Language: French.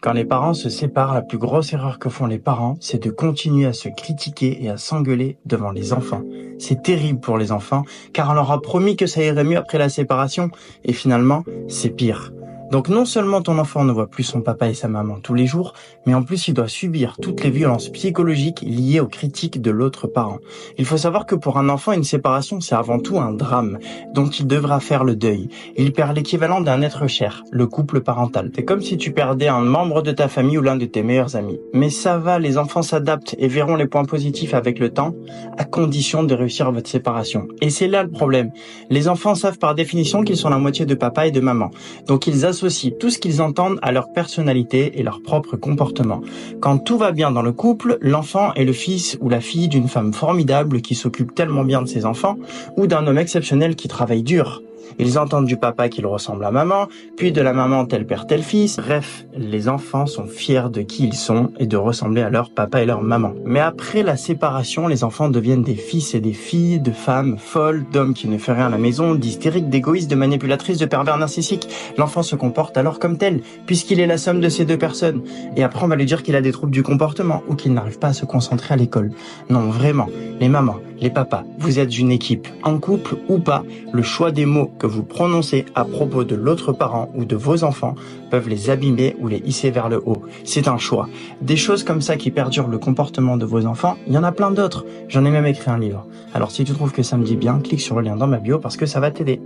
Quand les parents se séparent, la plus grosse erreur que font les parents, c'est de continuer à se critiquer et à s'engueuler devant les enfants. C'est terrible pour les enfants, car on leur a promis que ça irait mieux après la séparation, et finalement, c'est pire. Donc non seulement ton enfant ne voit plus son papa et sa maman tous les jours, mais en plus il doit subir toutes les violences psychologiques liées aux critiques de l'autre parent. Il faut savoir que pour un enfant, une séparation, c'est avant tout un drame, dont il devra faire le deuil. Il perd l'équivalent d'un être cher, le couple parental. C'est comme si tu perdais un membre de ta famille ou l'un de tes meilleurs amis. Mais ça va, les enfants s'adaptent et verront les points positifs avec le temps, à condition de réussir votre séparation. Et c'est là le problème. Les enfants savent par définition qu'ils sont la moitié de papa et de maman. Donc ils associent tout ce qu'ils entendent à leur personnalité et leur propre comportement. Quand tout va bien dans le couple, l'enfant est le fils ou la fille d'une femme formidable qui s'occupe tellement bien de ses enfants, ou d'un homme exceptionnel qui travaille dur. Ils entendent du papa qu'il ressemble à maman, puis de la maman tel père tel fils. Bref, les enfants sont fiers de qui ils sont et de ressembler à leur papa et leur maman. Mais après la séparation, les enfants deviennent des fils et des filles, de femmes folles, d'hommes qui ne font rien à la maison, d'hystériques, d'égoïstes, de manipulatrices, de pervers narcissiques. L'enfant se comporte alors comme tel, puisqu'il est la somme de ces deux personnes. Et après, on va lui dire qu'il a des troubles du comportement ou qu'il n'arrive pas à se concentrer à l'école. Non, vraiment, les mamans, les papas, vous êtes une équipe, en couple ou pas, le choix des mots que vous prononcez à propos de l'autre parent ou de vos enfants peuvent les abîmer ou les hisser vers le haut. C'est un choix. Des choses comme ça qui perdurent le comportement de vos enfants, il y en a plein d'autres. J'en ai même écrit un livre. Alors si tu trouves que ça me dit bien, clique sur le lien dans ma bio parce que ça va t'aider.